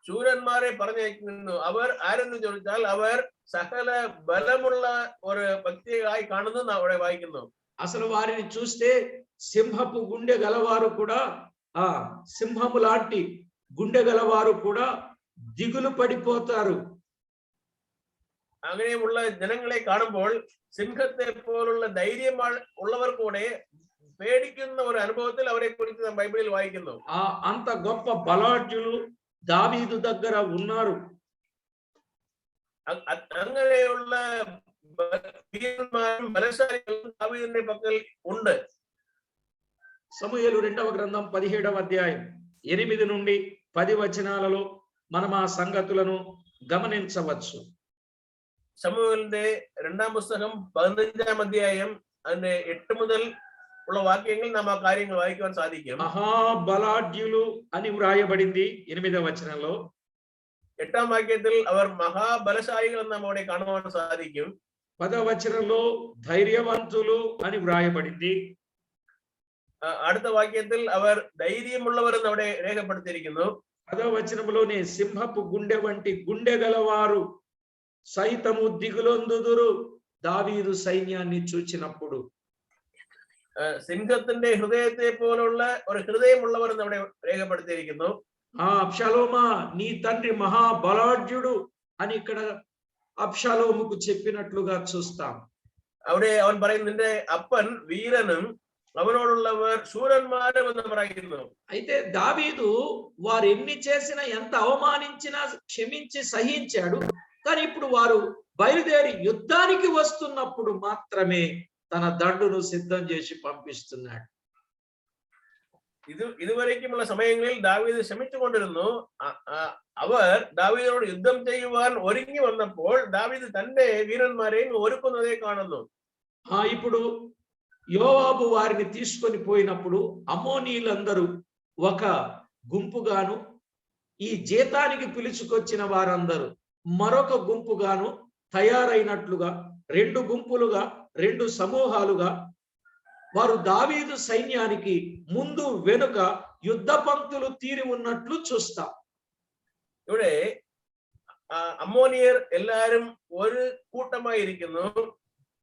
ശൂരന്മാരെ പറഞ്ഞയക്കുന്നു. അവർ ആരെന്ന് ചോദിച്ചാൽ അവർ സകല ബലമുള്ള ഒരു വ്യക്തിയായി കാണുന്നു അവിടെ വായിക്കുന്നു. అసలు వారిని చూస్తే సింహపు గుండె గలవారు కూడా, సింహము లాంటి గుండె గలవారు కూడా దిగులు పడిపోతారు. അങ്ങനെയുള്ള ജനങ്ങളെ കാണുമ്പോൾ സിംഹത്തെ പോലുള്ള ധൈര്യം ഉള്ളവർ കൂടെ പേടിക്കുന്ന ഒരു അനുഭവത്തിൽ അവരെ കുറിച്ച് നാം ബൈബിളിൽ വായിക്കുന്നു. అంత గొప్ప బలాఢ్యులు దావీదు దగ్గర ఉన్నారు. അങ്ങനെയുള്ള ബലശാലികളും దావీదుని పక్కన ഉണ്ട്. సమూయేలు 2వ గ్రంథం 17వ అధ్యాయం 8 నుండి 10 వచనాలలో మనం ఆ సంగతులను గమనించవచ్చు. ശമൂവേലിന്റെ 2ാം പുസ്തകം 15ാം അധ്യായം അതിന്റെ 8 മുതൽ ഉള്ള വാക്യങ്ങൾ നാം ആ കാര്യങ്ങൾ വായിക്കുവാൻ സാധിക്കും. మహాబలాఢ్యులు అని వ్రాయబడింది 8వ వచనంలో. 8ാം വാക്യത്തിൽ അവർ മഹാബലശാലികൾ എന്ന് നാം അവിടെ കാണുവാൻ സാധിക്കും. 10వ వచనంలో ధైర్యవంతులు అని వ్రాయబడింది. അടുത്ത വാക്യത്തിൽ അവർ ധൈര്യമുള്ളവർ എന്ന് അവിടെ രേഖപ്പെടുത്തിയിരിക്കുന്നു. 10వ వచనంలోనే సింహపు గుండె వంటి గుండె గలవారు సైతము దిగులొందుదురు దావీదు సైన్యాన్ని చూచినప్పుడు. സിംഹത്തിന്റെ ഹൃദയത്തെ പോലുള്ള ഒരു ഹൃദയമുള്ളവർ എന്ന് അവിടെ രേഖപ്പെടുത്തിയിരിക്കുന്നു. అబ్షాలోమా, నీ తండ్రి మహాబలాఢ్యుడు అని ఇక్కడ అబ్షాలోముకు చెప్పినట్లుగా చూస్తాం. അവിടെ അവൻ പറയുന്നു, നിന്റെ അപ്പൻ വീരനും അവനോടുള്ളവർ ശൂരന്മാരും എന്ന് പറയുന്നു. అయితే దావీదు వారు ఎన్ని చేసినా, ఎంత అవమానించినా క్షమించి సహించాడు. కానీ ఇప్పుడు వారు బయలుదేరి యుద్ధానికి వస్తున్నప్పుడు మాత్రమే తన దండును సిద్ధం చేసి పంపిస్తున్నాడు. ഇതുവരേക്കുമുള്ള സമയങ്ങളിൽ ദാവീദ് ക്ഷമിച്ചുകൊണ്ടിരുന്നു. അവർ ദാവീദിനോട് യുദ്ധം ചെയ്യുവാൻ ഒരുങ്ങി വന്നപ്പോൾ ദാവീദ് തന്റെ വീരന്മാരെയും ഒരുക്കുന്നതേ കാണുന്നു. ఇప్పుడు యోవాబు వారిని తీసుకొని పోయినప్పుడు అమ్మోనీయులందరూ ఒక గుంపుగాను, ఈ జీతానికి పిలుచుకొచ్చిన వారందరూ మరొక గుంపుగాను తయారైనట్లుగా, 2 గుంపులుగా, 2 సమూహాలుగా వారు దావీదు సైన్యానికి ముందు వెనుక యుద్ధ పంక్తులు తీరి ఉన్నట్లు చూస్తాం. ഇവിടെ അമ്മോനിയർ എല്ലാരും ഒരു കൂട്ടമായിരിക്കുന്നു.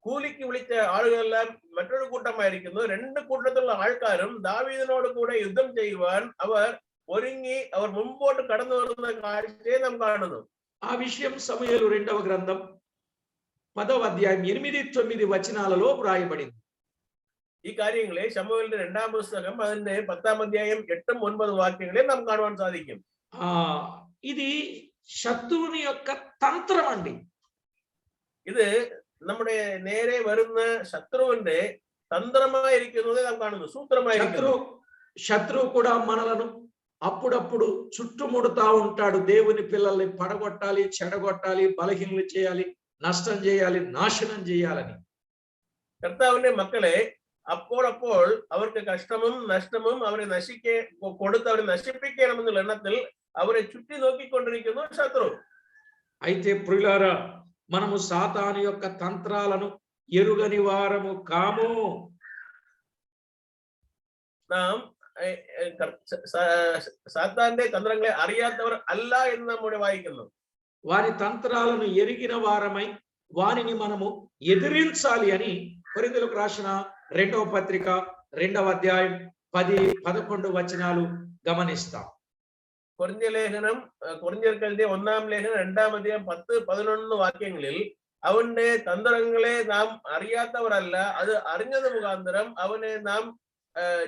കൂലിക്ക് വിളിച്ച ആളുകളെല്ലാം മറ്റൊരു കൂട്ടമായിരിക്കുന്നു. 2 കൂട്ടത്തിലുള്ള ആൾക്കാരും ദാവീദിനോട് കൂടെ യുദ്ധം ചെയ്യുവാൻ അവർ ഒരുങ്ങി അവർ മുമ്പോട്ട് കടന്നു വരുന്ന കാഴ്ചയെ നാം കാണുന്നു. ఆ విషయం సమూయేలు 2వ గ్రంథం 10వ అధ్యాయం 8-9 వచనాలలో వ్రాయబడింది. ഈ കാര്യങ്ങളെ ശമൂവേലിന്റെ 2ാം പുസ്തകം അതിന്റെ 10ാം അധ്യായം 8-9 വാക്യങ്ങളെ നാം കാണുവാൻ സാധിക്കും. ఇది శత్రువుని యొక్క తంత్రం అండి. ഇത് നമ്മുടെ നേരെ വരുന്ന ശത്രുവിന്റെ തന്ത്രമായിരിക്കുന്നത് നാം കാണുന്നു, സൂത്രമായിരിക്കുന്നു. శత్రువు కూడా మనలను అప్పుడప్పుడు చుట్టుముడుతా ఉంటాడు. దేవుని పిల్లల్ని పడగొట్టాలి, చెడగొట్టాలి, బలహీనలు చేయాలి, నష్టం చేయాలి, നാശനം చేయాలని. കർത്താവിന്റെ മക്കളെ അപ്പോൾ അവർക്ക് കഷ്ടവും നഷ്ടവും അവരെ കൊടുത്ത് അവരെ നശിപ്പിക്കണമെന്നുള്ള എണ്ണത്തിൽ അവരെ ചുറ്റി നോക്കിക്കൊണ്ടിരിക്കുന്നു ശത്രു. అయితే ప్రియులారా, మనము సాతాను యొక్క తంత్రాలను ఎరుగని వారము కాము. നാം സാത്താന്റെ തന്ത്രങ്ങളെ അറിയാത്തവർ അല്ല എന്ന് നമ്മോട് വായിക്കുന്നു. వారి తంత్రాలను ఎరిగిన వారమై వారిని మనము ఎదిరించాలి అని కొరింథీయులకు రాసిన 2వ పత్రిక 2వ అధ్యాయం 10-11 వచనాలు గమనిస్తాం. കൊരിന്ത്യ ലേഖനം കൊരിന്ത്യർക്ക് എഴുതിയ 1-ാം ലേഖനം 2-ാം അധ്യായം 10-11 വാക്യങ്ങളിൽ അവന്റെ തന്ത്രങ്ങളെ നാം അറിയാത്തവരല്ല, അത് അറിഞ്ഞത് മുഖാന്തരം അവനെ നാം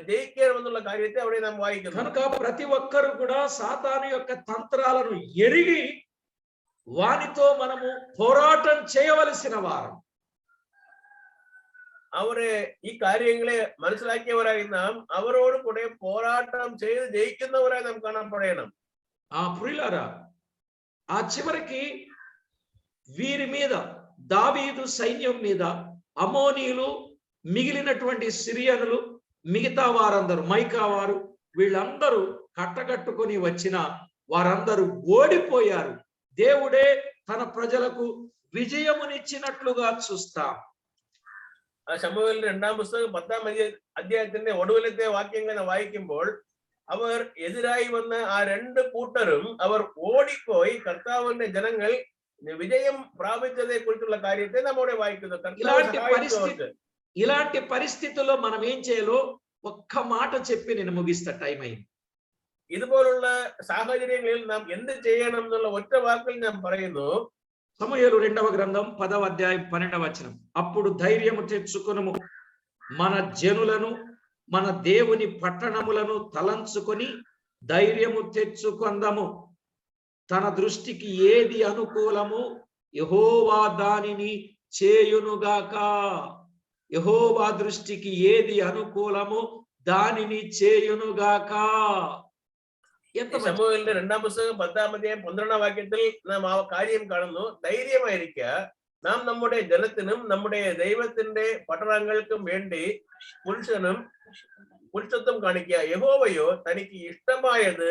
జయించണമെന്നുള്ള കാര്യത്തെ അവിടെ നാം വായിക്കുന്നു. కనుక ప్రతి ఒక్కరు కూడా సాతాను యొక్క తంత్రాలను ఎరిగి వానితో మనము పోరాటం చేయవలసిన వారం. അവരെ ഈ കാര്യങ്ങളെ മനസ്സിലാക്കിയവരായി നാം അവരോട് കൂടെ പോരാട്ടം ചെയ്ത് ജയിക്കുന്നവരായി നാം കാണപ്പെടണം. ప్రియులారా, ఆ చివరికి వీరి మీద, దావీదు సైన్యం మీద అమోనీయులు, మిగిలినటువంటి సిరియనులు, మిగతా వారందరూ, మైకా వారు, వీళ్ళందరూ కట్టకట్టుకొని వచ్చిన వారందరూ ఓడిపోయారు. దేవుడే తన ప్రజలకు విజయమునిచ్చినట్లుగా చూస్తాం. ശമൂവേലിന്റെ 2-ാം പുസ്തകം 10-ാം അധ്യായത്തിന്റെ ഒടുവിലത്തെ വാക്യങ്ങൾ വായിക്കുമ്പോൾ അവർ എതിരായി വന്ന ആ 2 കൂട്ടരും അവർ ഓടിപ്പോയി കർത്താവിന്റെ ജനങ്ങൾ విజయం ప్రాపించదే కురిచుల కార్యతే നമ്മോടെ వాయిക്കുന്നു. ఇలాంటి పరిస్థితుల్లో మనం ఏం చేయాలో ఒక్క మాట చెప్పి నేను ముగిస్తా, టైం అయింది. ഇതുപോലുള്ള സാഹചര്യങ്ങളിൽ നാം എന്ത് ചെയ്യണം എന്നുള്ള ഒറ്റ വാക്കിൽ ഞാൻ പറയുന്നു. సమూయేలు 2వ గ్రంథం 10వ అధ్యాయం 12వ వచనం. అప్పుడు ధైర్యము తెచ్చుకొనుము, మన జనులను, మన దేవుని పట్టణములను తలంచుకొని ధైర్యము తెచ్చుకొందము. తన దృష్టికి ఏది అనుకూలము యెహోవా దానిని చేయునుగాక. యెహోవా దృష్టికి ఏది అనుకూలము దానిని చేయునుగాక. ശമൂവേലിന്റെ 2-ാം പുസ്തകം 10-ാം അധ്യായം 12-ാം വാക്യത്തിൽ നാം ആ കാര്യം കാണുന്നു. ധൈര്യമായിരിക്കുക, നാം നമ്മുടെ ജനത്തിനും നമ്മുടെ ദൈവത്തിന്റെ പട്ടണങ്ങൾക്കും വേണ്ടി പുരുഷത്വം കാണിക്കുക. യഹോവയോ തനിക്ക് ഇഷ്ടമായത്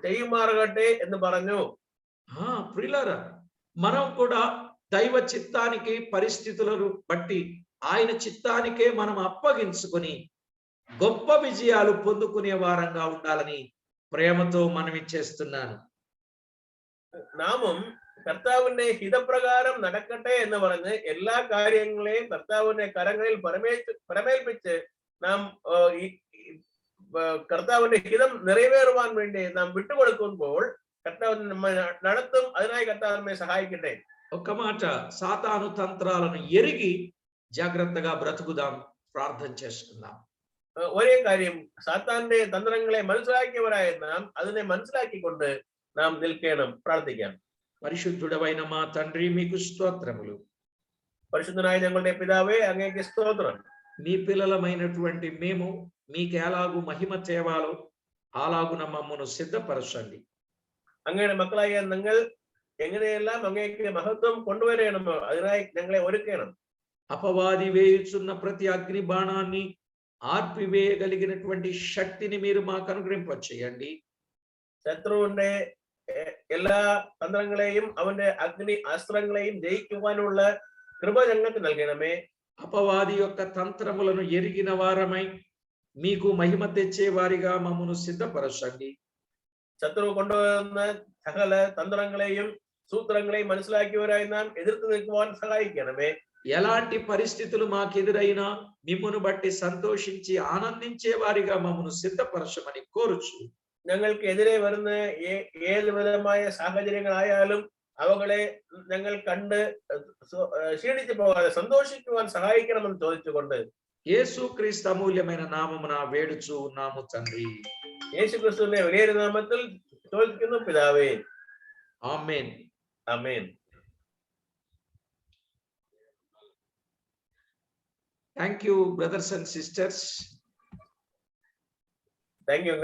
ചെയ്യുമാറകട്ടെ എന്ന് പറഞ്ഞു. ప్రియులారా, మనం కూడా దైవ చిత్తానికి, పరిస్థితులను బట్టి ఆయన చిత్తానికే మనం అప్పగించుకొని గొప్ప విజయాలు పొందుకునే వారంగా ఉండాలని ప్రేమతో మనవి చేస్తున్నాను. നാമും കർത്താവിന്റെ ഹിതപ്രകാരം നടക്കട്ടെ എന്ന് പറഞ്ഞ് എല്ലാ കാര്യങ്ങളെയും കർത്താവിന്റെ കരങ്ങളിൽ പരമേൽപ്പിച്ച് നാം കർത്താവിന്റെ ഹിതം നിറവേറുവാൻ വേണ്ടി നാം വിട്ടുകൊടുക്കുമ്പോൾ കർത്താവ് നമ്മെ നടത്തും. അതിനായി കർത്താവ് നമ്മെ സഹായിക്കട്ടെ. ఒక్క మాట, సాతాను తంత్రాలను ఎరిగి జాగ్రత్తగా బ్రతుకుదాం, ప్రార్థన చేసుకుందాం. ഒരേ കാര്യം, സാത്താന്റെ തന്ത്രങ്ങളെ മനസ്സിലാക്കിയവരായ നാം അതിനെ മനസ്സിലാക്കിക്കൊണ്ട് നാം നിൽക്കണം, പ്രാർത്ഥിക്കാം. పరిశుద్ధుడవైన మా తండ్రి, మీకు స్తోత్రములు. పరిశుద్ధనాయ ഞങ്ങളുടെ పితావే, അങ്ങേക്ക് స్తోత్రం. మీ పిల్లలమైనటువంటి మేము మీకు ఎలాగూ మహిమ తేవాలో అలాగున మమ్మను సిద్ధపరచండి. അങ്ങയുടെ മക്കളായ നിങ്ങൾ എങ്ങനെയെല്ലാം അങ്ങേക്ക് മഹത്വം കൊണ്ടുവരണമോ അതിനായി ഞങ്ങളെ ഒരുക്കണം. అపవాది వేయుచున్న ప్రతి అగ్ని బాణాన్ని ఆర్పివేయగలిగినటువంటి శక్తిని మీరు మాకు అనుగ్రహింపచేయండి. ശത്രുവിന്റെ എല്ലാ തന്ത്രങ്ങളെയും അവന്റെ അഗ്നി അസ്ത്രങ്ങളെയും ജയിക്കുവാനുള്ള കൃപ ഞങ്ങൾക്ക് നൽകണമേ. అపవాది యొక్క తంత్రములను ఎరిగిన వారమై మీకు మహిమ తెచ్చే వారిగా మమ్మను సిద్ధపరచండి. ശത്രു കൊണ്ടുവന്ന സകല തന്ത്രങ്ങളെയും సూత్రങ്ങളെയും മനസ്സിലാക്കിയവരായി നാം എതിർത്ത് നിൽക്കുവാൻ സഹായിക്കണമേ. ఎలాంటి పరిస్థితులు మాకెదురైనా మిమ్మును బట్టి సంతోషించి ఆనందించే వారిగా మమ్మను సిద్ధపరచమని కోరుచు. ഞങ്ങൾക്ക് എതിരെ വരുന്ന ഏത് വിധമായ സാഹചര്യങ്ങളായാലും അവകളെ ഞങ്ങൾ കണ്ട് ക്ഷീണിച്ചു പോകാതെ സന്തോഷിക്കുവാൻ സഹായിക്കണമെന്ന് ചോദിച്ചുകൊണ്ട് యేసుక్రీస్తు అమూల్యమైన నామమున వేడుచు ఉన్నాము తండ్రి. യേശുക്രിസ്തുവിന്റെ വലിയ നാമത്തിൽ ചോദിക്കുന്നു പിതാവേ, ఆమేన్. ആമേൻ. Thank you, brothers and sisters. Thank you.